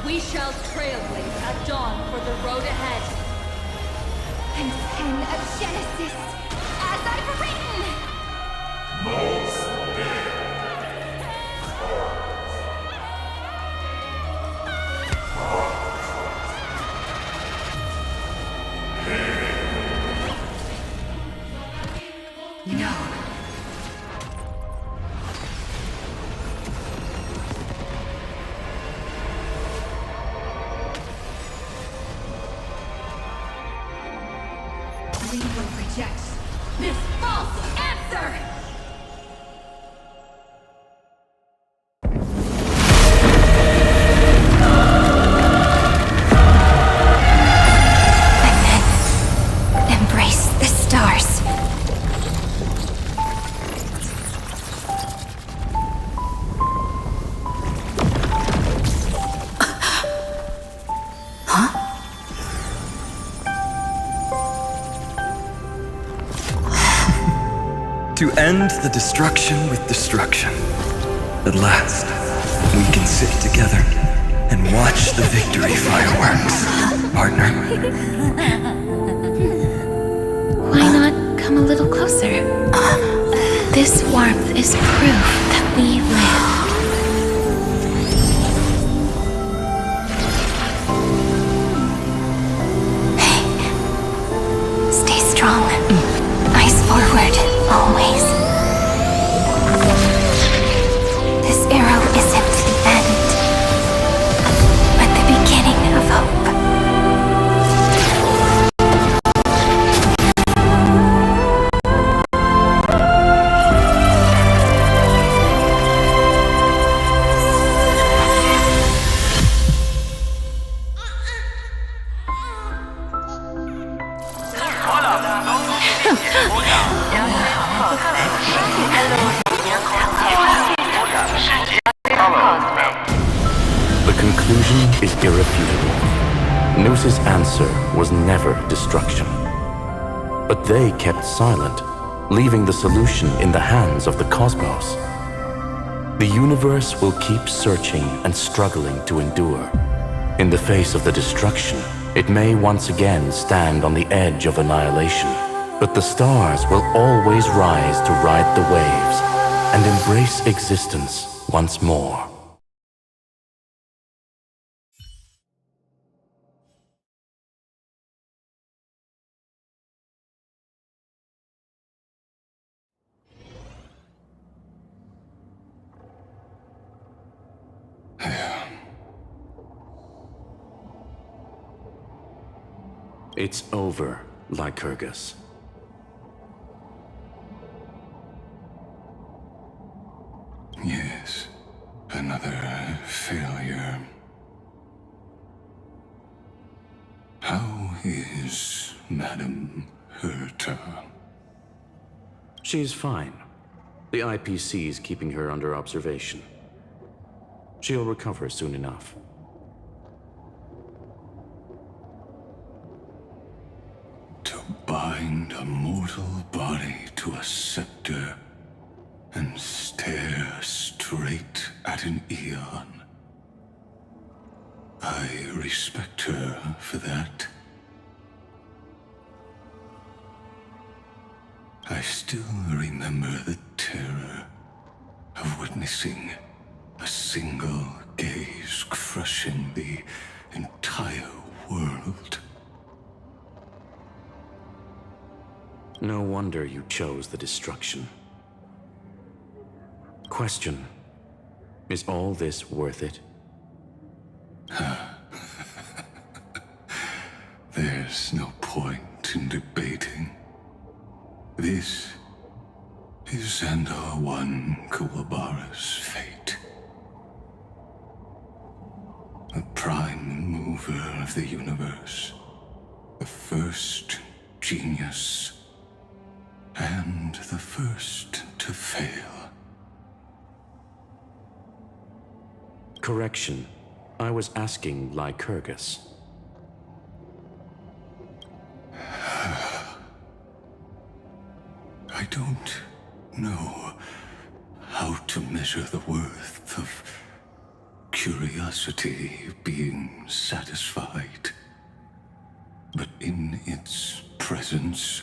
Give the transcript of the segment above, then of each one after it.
We shall trailblaze at dawn for the road ahead. And pen a Genesis, as I've written! This false answer! And then embrace the stars. To end the destruction with destruction. At last, we can sit together and watch the victory fireworks, partner. Why not come a little closer? This warmth is proof that we live. Hey, stay strong. Eyes forward, always. This arrow isn't the end, but the beginning of hope. The conclusion is irrefutable. Noos's answer was never destruction. But they kept silent, leaving the solution in the hands of the cosmos. The universe will keep searching and struggling to endure. In the face of the destruction, it may once again stand on the edge of annihilation. But the stars will always rise to ride the waves and embrace existence once more. It's over, Lycurgus. Yes, another failure. How is Madame Herta? She's fine. The IPC is keeping her under observation. She'll recover soon enough. To bind a mortal body to a scepter and stare straight at an eon. I respect her for that. I still remember the terror of witnessing a single gaze crushing the entire world. No wonder you chose the destruction. Question: is all this worth it? There's no point in debating. This is Xandar I Kuwabara's fate. The prime mover of the universe, the first genius, and the first to fail. Correction. I was asking Lycurgus. I don't know how to measure the worth of curiosity being satisfied. But in its presence,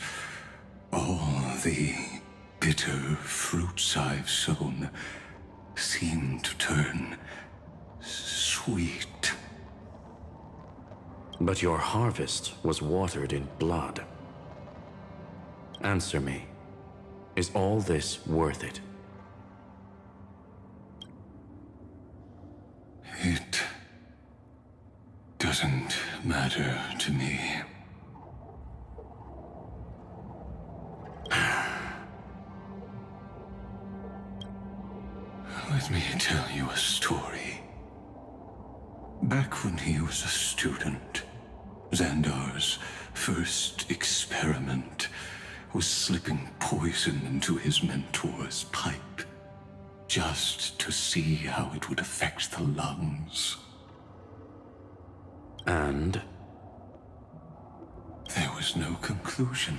all the bitter fruits I've sown seem to turn sweet. But your harvest was watered in blood. Answer me. Is all this worth it? It doesn't matter to me. Let me tell you a story. Back when he was a student, Xandar's first experiment was slipping poison into his mentor's pipe, just to see how it would affect the lungs. And? There was no conclusion.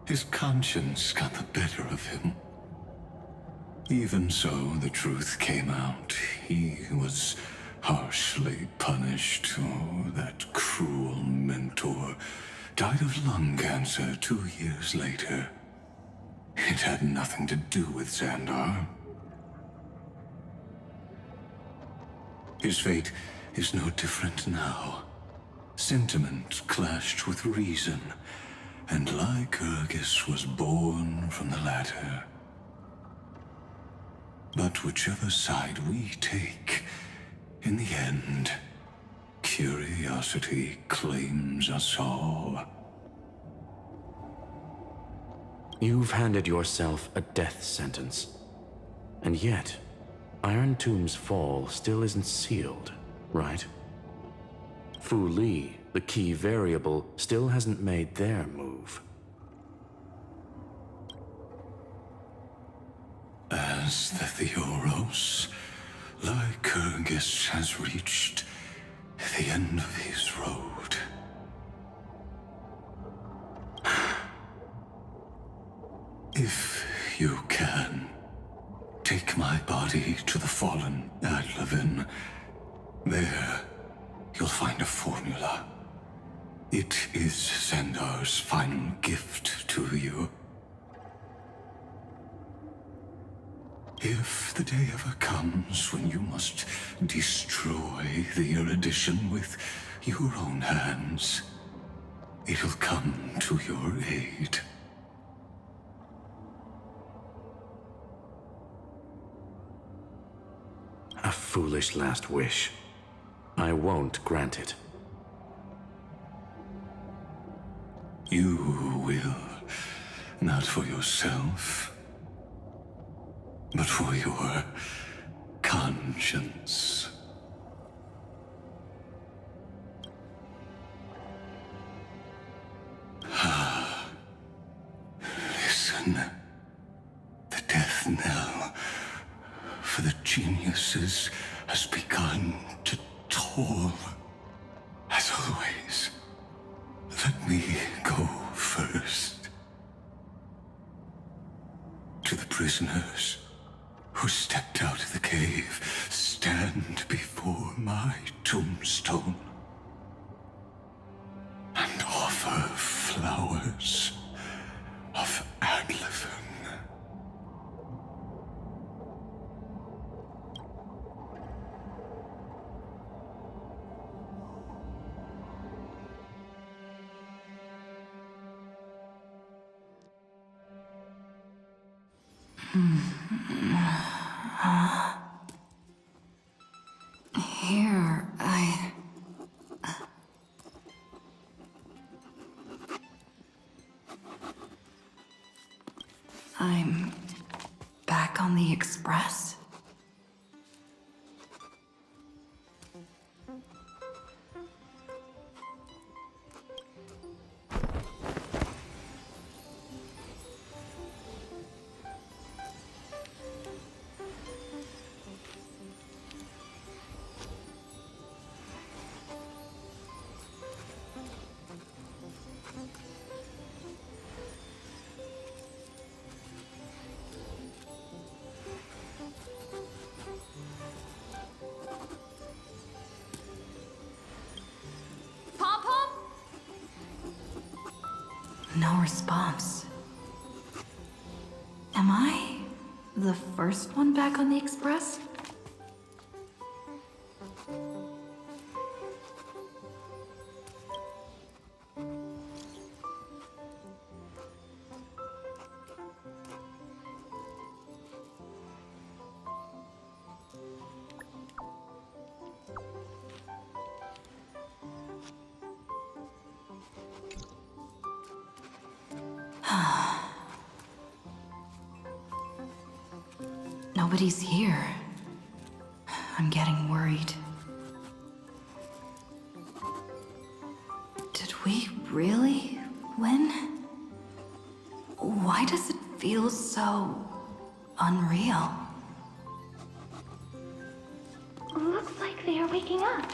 His conscience got the better of him. Even so, the truth came out. He was harshly punished. Oh, that cruel mentor died of lung cancer 2 years later. It had nothing to do with Xandar. His fate is no different now. Sentiment clashed with reason, and Lycurgus was born from the latter. But whichever side we take, in the end, curiosity claims us all. You've handed yourself a death sentence. And yet, Iron Tomb's fall still isn't sealed, right? Fu Li, the key variable, still hasn't made their move. As the Theoros, Lycurgus has reached the end of his road. If you can, take my body to the fallen Adlevin. There, you'll find a formula. It is Xandar's final gift to you. If the day ever comes when you must destroy the erudition with your own hands, it'll come to your aid. A foolish last wish. I won't grant it. You will, not for yourself, but for your conscience. Listen, the death knell for the geniuses has begun to toll. As always, let me go first. To the prisoners who stepped out of the cave, stand before my tombstone and offer flowers of Adlevin. Here, I'm back on the express? Pom-pom? No response. Am I the first one back on the express? Nobody's here. I'm getting worried. Did we really win? Why does it feel so unreal? Looks like they are waking up.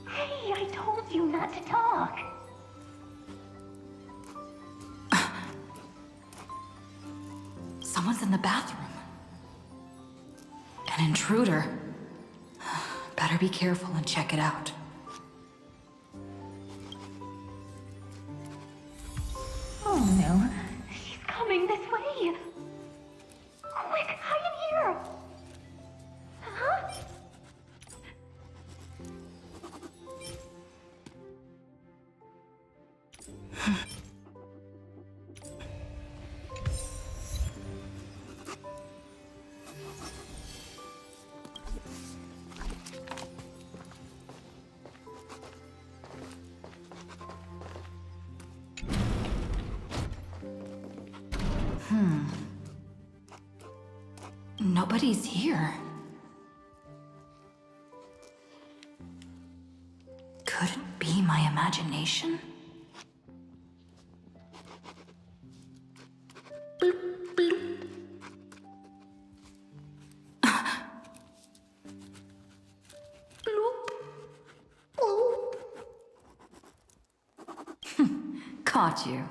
Hey, I told you not to talk. Someone's in the bathroom. An intruder. Better be careful and check it out. Oh no, she's coming this way. Quick, hide in here. Huh? Nobody's here. Could it be my imagination? Caught you.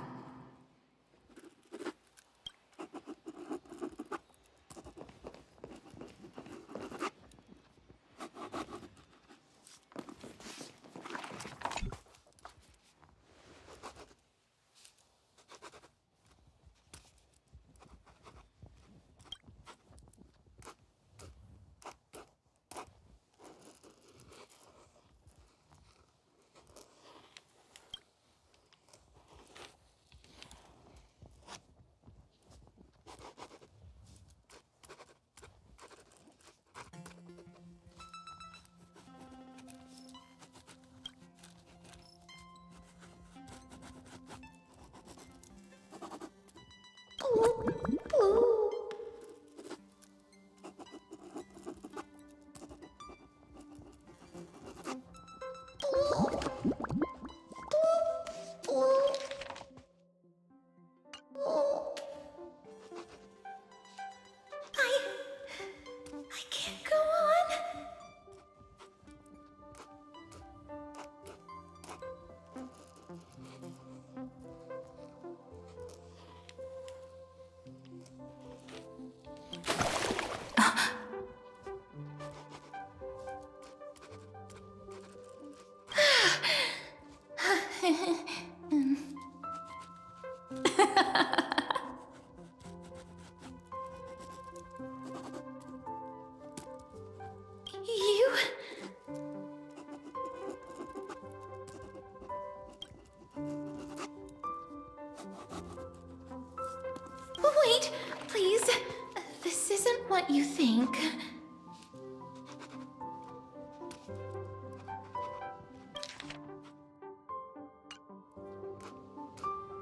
think.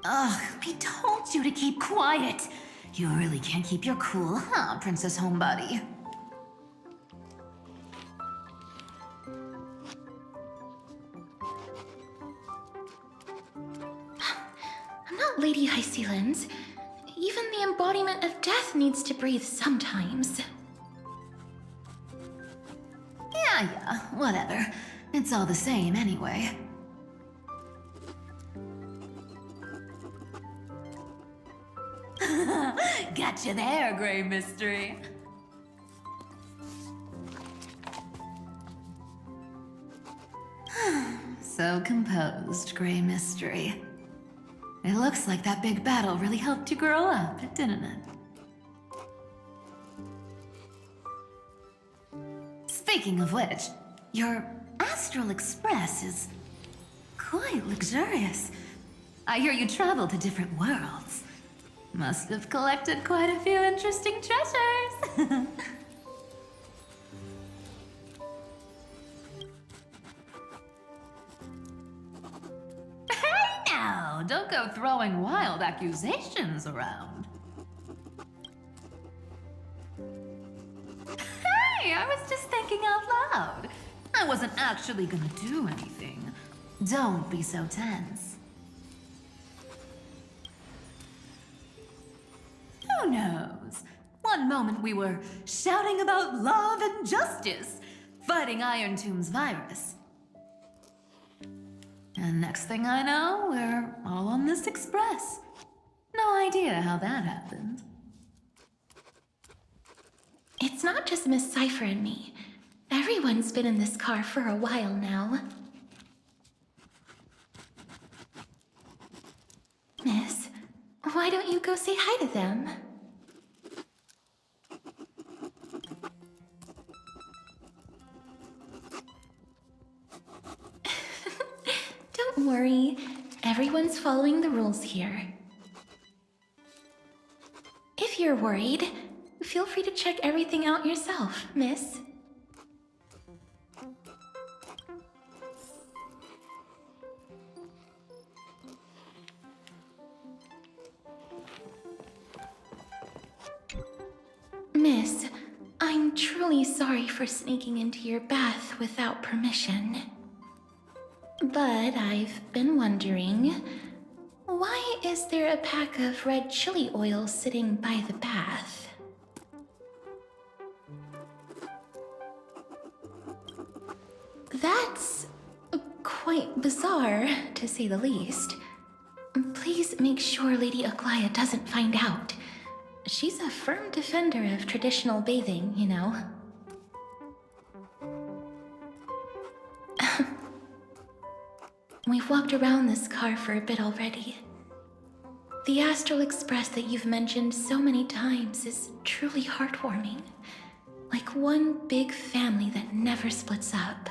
Ugh, I told you to keep quiet. You really can't keep your cool, huh, Princess Homebody? I'm not Lady High Sealands. Even the embodiment of death needs to breathe sometimes. Yeah, whatever. It's all the same anyway. Gotcha there, Grey Mystery. So composed, Grey Mystery. It looks like that big battle really helped you grow up, didn't it? Speaking of which, your Astral Express is quite luxurious. I hear you travel to different worlds. Must have collected quite a few interesting treasures. Hey now, don't go throwing wild accusations around. Hey, I was just thinking out loud. I wasn't actually gonna do anything. Don't be so tense. Who knows? One moment we were shouting about love and justice, fighting Iron Tomb's virus. And next thing I know, we're all on this express. No idea how that happened. It's not just Miss Cypher and me. Everyone's been in this car for a while now. Miss, why don't you go say hi to them? Don't worry, everyone's following the rules here. If you're worried, feel free to check everything out yourself, miss. Miss, I'm truly sorry for sneaking into your bath without permission. But I've been wondering, why is there a pack of red chili oil sitting by the bath? That's quite bizarre, to say the least. Please make sure Lady Aglaia doesn't find out. She's a firm defender of traditional bathing, you know. We've walked around this car for a bit already. The Astral Express that you've mentioned so many times is truly heartwarming. Like one big family that never splits up.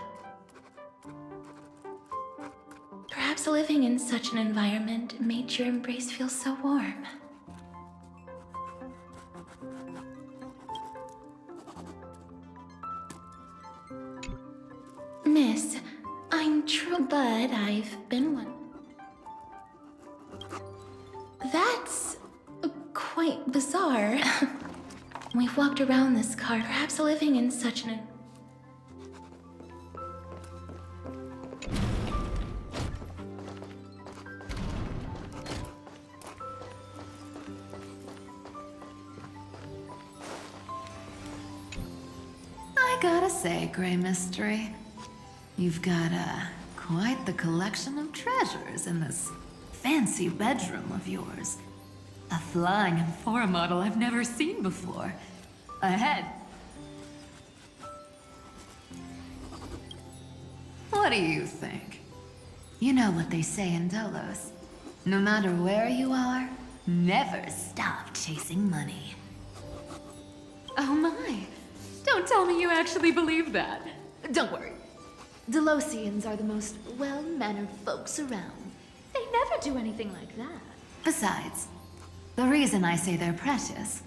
Perhaps living in such an environment made your embrace feel so warm. Miss, I'm true, but I've been one. That's quite bizarre. We've walked around this car, perhaps living in such an... I gotta say, Grey Mystery, you've got quite the collection of treasures in this fancy bedroom of yours. A flying amphora model I've never seen before. A head. What do you think? You know what they say in Dolos. No matter where you are, never stop chasing money. Oh my. Don't tell me you actually believe that. Don't worry. Delosians are the most well-mannered folks around. They never do anything like that. Besides, the reason I say they're precious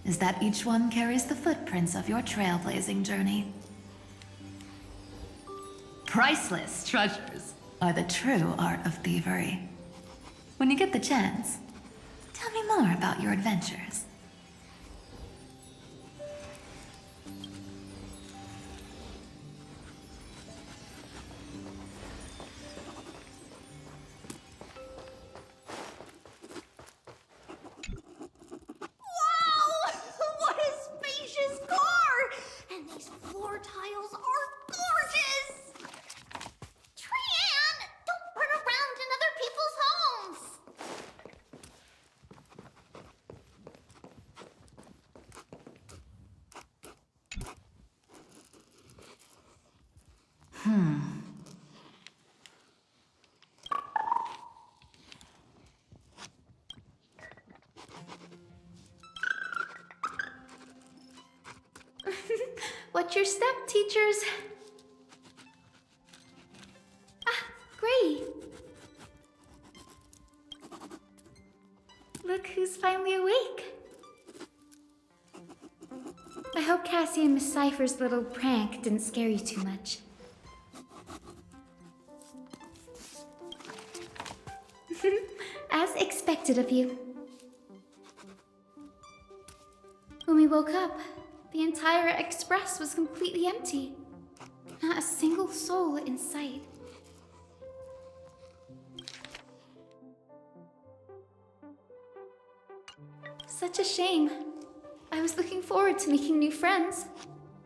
is that each one carries the footprints of your trailblazing journey. Priceless treasures are the true art of thievery. When you get the chance, tell me more about your adventures. What a spacious car! And these floor tiles are gorgeous! Trian, don't run around in other people's homes! What's your step, teachers? Ah, great. Look who's finally awake. I hope Cassie and Miss Cypher's little prank didn't scare you too much. As expected of you. When we woke up, the entire express was completely empty. Not a single soul in sight. Such a shame. I was looking forward to making new friends,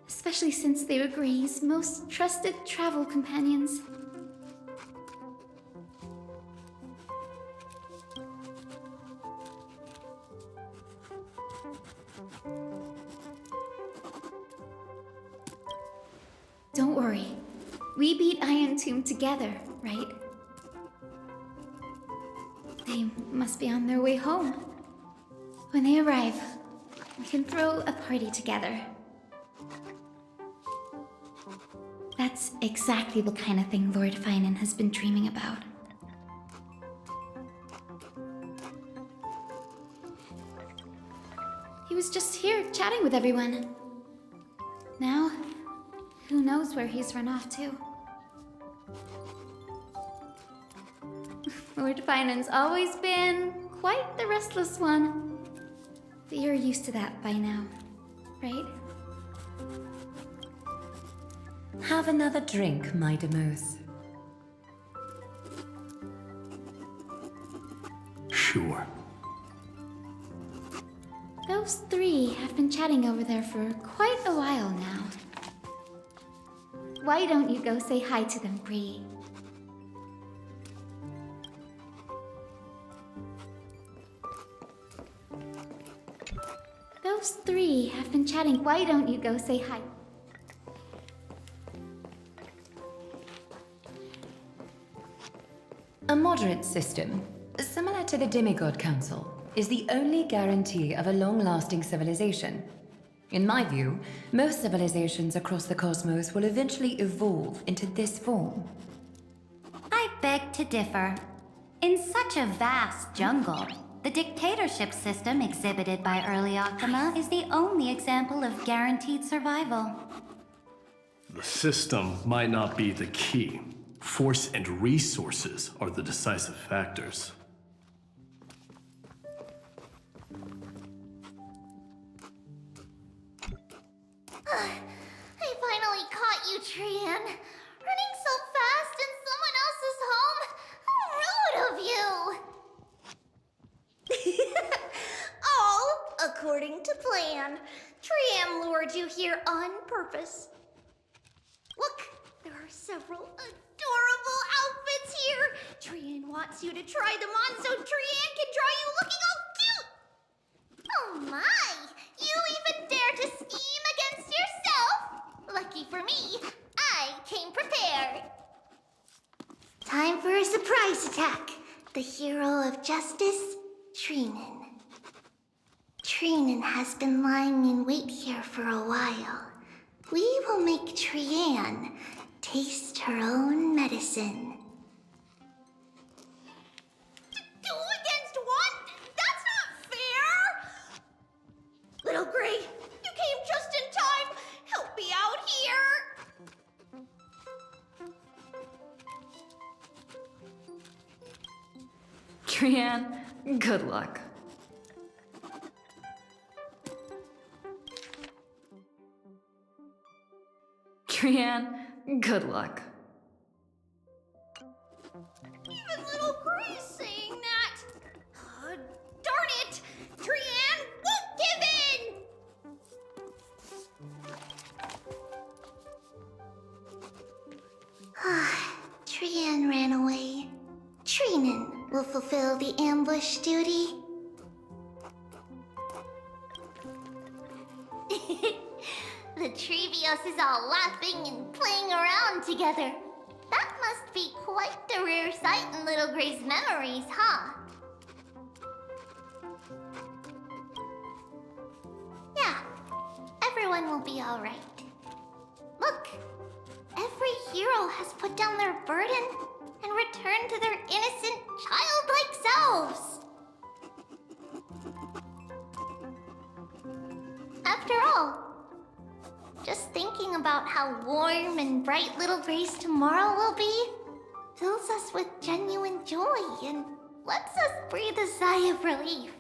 especially since they were Gray's most trusted travel companions. Don't worry. We beat Iron Tomb together, right? They must be on their way home. When they arrive, we can throw a party together. That's exactly the kind of thing Lord Fainón has been dreaming about. He was just here chatting with everyone. Now, who knows where he's run off to? Lord Fainón's always been quite the restless one. But you're used to that by now, right? Have another drink, my demose. Sure. Those three have been chatting over there for quite a while now. Why don't you go say hi to them, Bree? Those three have been chatting. Why don't you go say hi? A moderate system, similar to the Demigod Council, is the only guarantee of a long-lasting civilization. In my view, most civilizations across the cosmos will eventually evolve into this form. I beg to differ. In such a vast jungle, the dictatorship system exhibited by early Optima is the only example of guaranteed survival. The system might not be the key. Force and resources are the decisive factors. I finally caught you, Trian. Running so fast in someone else's home. How rude of you! All according to plan. Trian lured you here on purpose. Look, there are several adorable outfits here. Trian wants you to try them on so Trian can draw you looking all cute. Oh my! You even dare to scheme against yourself? Lucky for me, I came prepared. Time for a surprise attack. The hero of justice, Trinan. Trinan has been lying in wait here for a while. We will make Trian taste her own medicine. Two against one? That's not fair! Little Gray Trian, good luck. Trian, good luck. Even little Grace saying that. Darn it! Trian won't give in! Trian ran away. Trinan will fulfill the ambush duty. The Trevios is all laughing and playing around together. That must be quite a rare sight in Little Gray's memories, huh? Yeah, everyone will be alright. Look, every hero has put down their burden and returned to their innocent, childlike selves. After all, just thinking about how warm and bright Little Grace tomorrow will be fills us with genuine joy and lets us breathe a sigh of relief.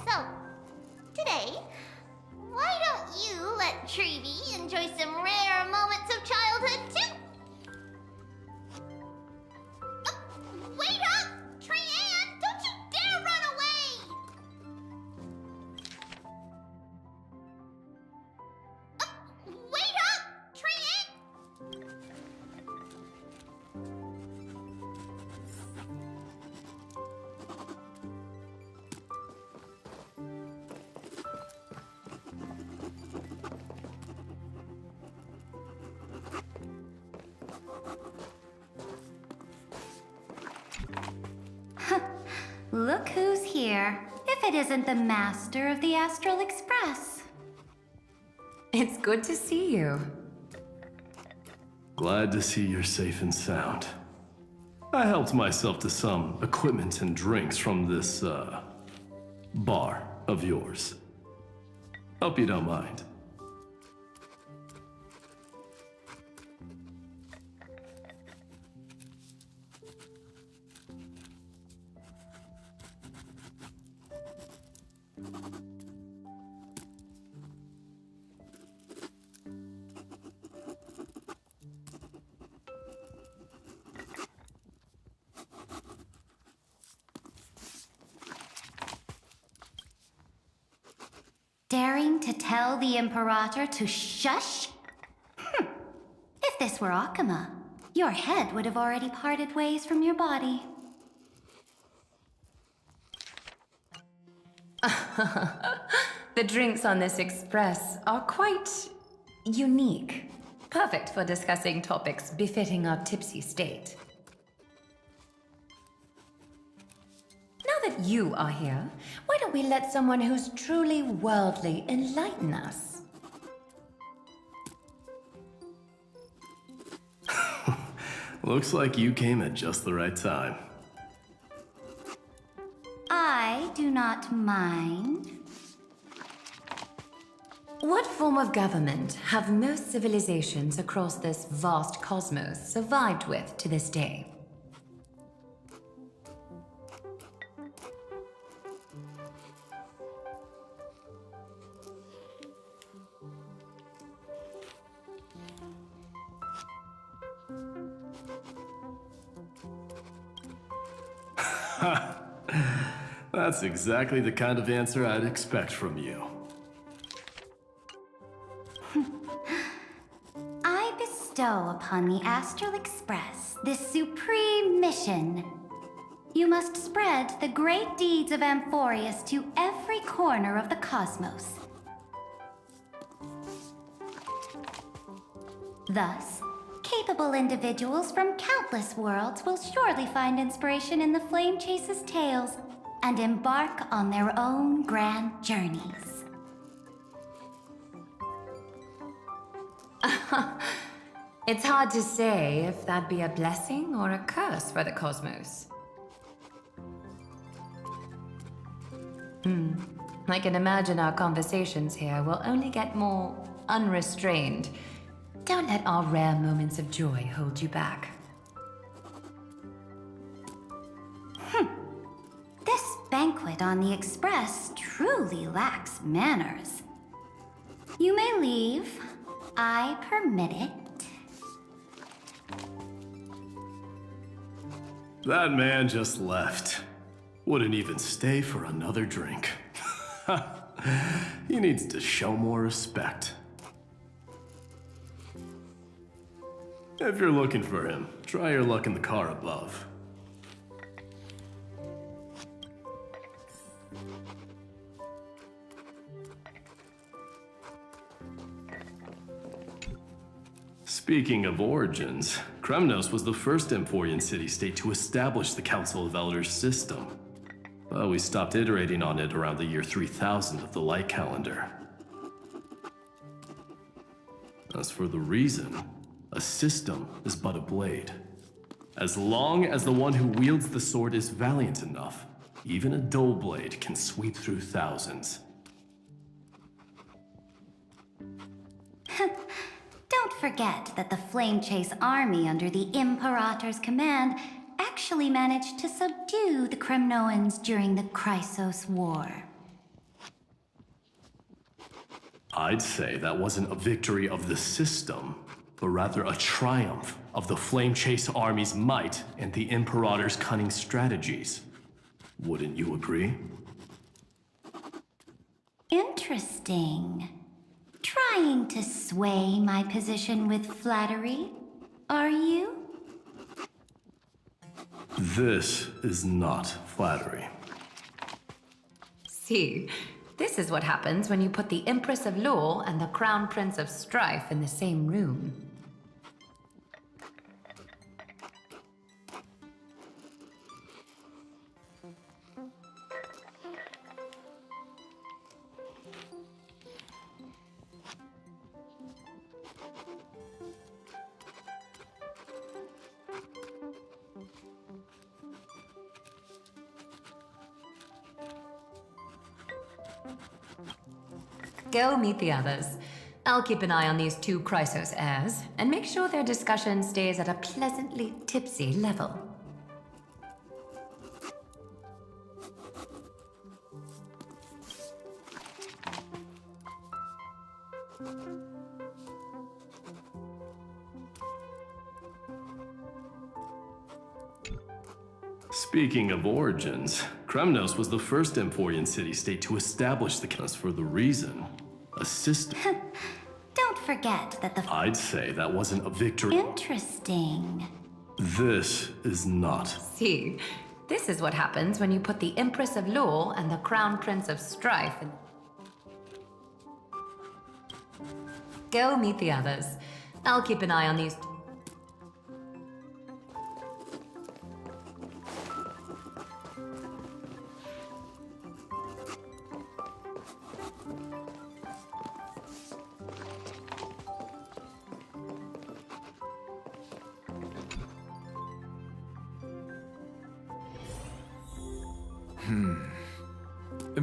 So, today, why don't you let Trevi enjoy some rare moments of childhood too? Wait up! Trian, don't you dare run away! Wait up! Trian! Look who's here. If it isn't the master of the Astral Express. It's good to see you. Glad to see you're safe and sound. I helped myself to some equipment and drinks from this, bar of yours. Hope you don't mind. Daring to tell the Imperator to shush? If this were Akama, your head would have already parted ways from your body. The drinks on this express are quite unique. Perfect for discussing topics befitting our tipsy state. Now that you are here, why don't we let someone who's truly worldly enlighten us? Looks like you came at just the right time. I do not mind. What form of government have most civilizations across this vast cosmos survived with to this day? That's exactly the kind of answer I'd expect from you. I bestow upon the Astral Express this supreme mission. You must spread the great deeds of Amphorius to every corner of the cosmos. Thus, capable individuals from countless worlds will surely find inspiration in the Flame Chase's tales and embark on their own grand journeys. It's hard to say if that'd be a blessing or a curse for the cosmos. I can imagine our conversations here will only get more unrestrained. Don't let our rare moments of joy hold you back. transport on the Express truly lacks manners. You may leave. I permit it. That man just left. Wouldn't even stay for another drink. He needs to show more respect. If you're looking for him, try your luck in the car above. Speaking of origins, Kremnos was the first Emporian city-state to establish the Council of Elders system. But we stopped iterating on it around the year 3000 of the Light Calendar. As for the reason, a system is but a blade. As long as the one who wields the sword is valiant enough, even a dull blade can sweep through thousands. Don't forget that the Flame Chase army under the Imperator's command actually managed to subdue the Kremnoans during the Chrysos War. I'd say that wasn't a victory of the system, but rather a triumph of the Flame Chase army's might and the Imperator's cunning strategies. Wouldn't you agree? Interesting. Trying to sway my position with flattery, are you? This is not flattery. See, this is what happens when you put the Empress of Law and the Crown Prince of Strife in the same room. Go meet the others. I'll keep an eye on these two Chrysos heirs, and make sure their discussion stays at a pleasantly tipsy level. Speaking of origins, Kremnos was the first Emporian city-state to establish the Council for the reason. A system. Don't forget that the... I'd say that wasn't a victory. Interesting. This is not. See, this is what happens when you put the Empress of Law and the Crown Prince of Strife in... Go meet the others. I'll keep an eye on these...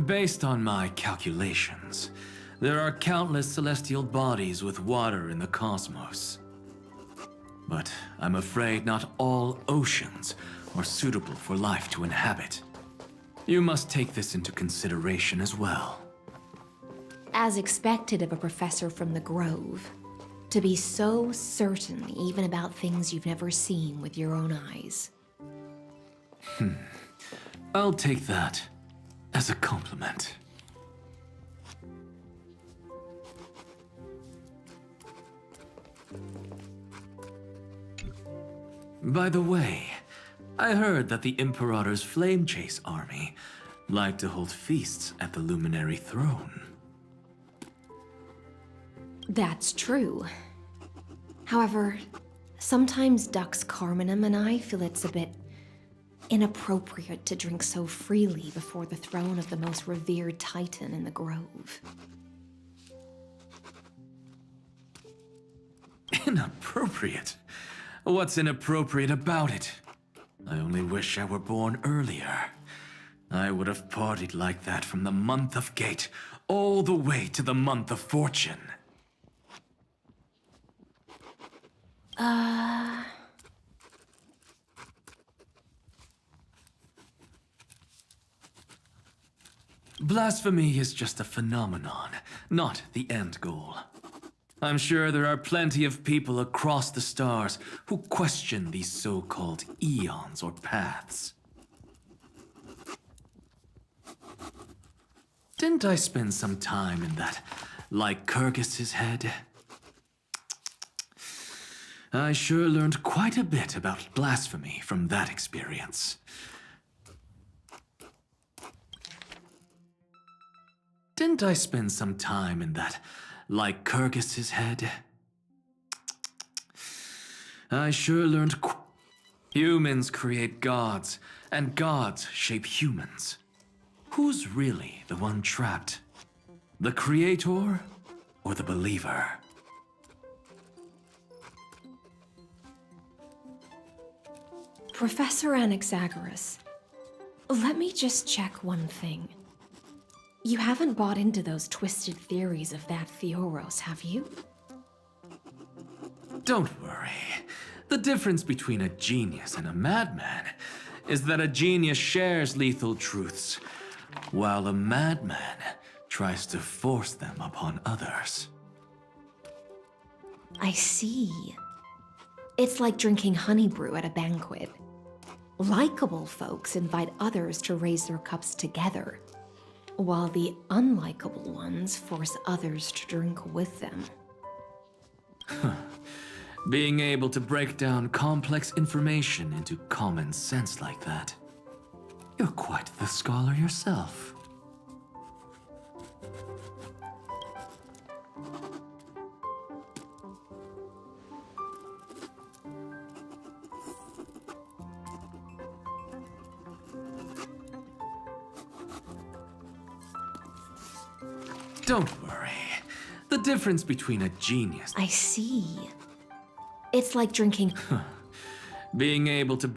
Based on my calculations, there are countless celestial bodies with water in the cosmos. But I'm afraid not all oceans are suitable for life to inhabit. You must take this into consideration as well. As expected of a professor from the Grove, to be so certain even about things you've never seen with your own eyes. I'll take that as a compliment. By the way, I heard that the Imperator's Flame Chase army liked to hold feasts at the Luminary Throne. That's true. However, sometimes Dux Carminum and I feel it's a bit inappropriate to drink so freely before the throne of the most revered titan in the Grove. Inappropriate? What's inappropriate about it? I only wish I were born earlier. I would have partied like that from the month of Gate all the way to the month of Fortune. Blasphemy is just a phenomenon, not the end goal. I'm sure there are plenty of people across the stars who question these so-called eons or paths. Didn't I spend some time in that Lycurgus's head? I sure learned quite a bit about blasphemy from that experience. Didn't I spend some time in that Lycurgus's head? I sure learned humans create gods, and gods shape humans. Who's really the one trapped? The creator or the believer? Professor Anaxagoras, let me just check one thing. You haven't bought into those twisted theories of that Theoros, have you? Don't worry. The difference between a genius and a madman is that a genius shares lethal truths, while a madman tries to force them upon others. I see. It's like drinking honey brew at a banquet. Likable folks invite others to raise their cups together, while the unlikable ones force others to drink with them. Being able to break down complex information into common sense like that. You're quite the scholar yourself. Don't worry. The difference between a genius... I see. It's like drinking... Being able to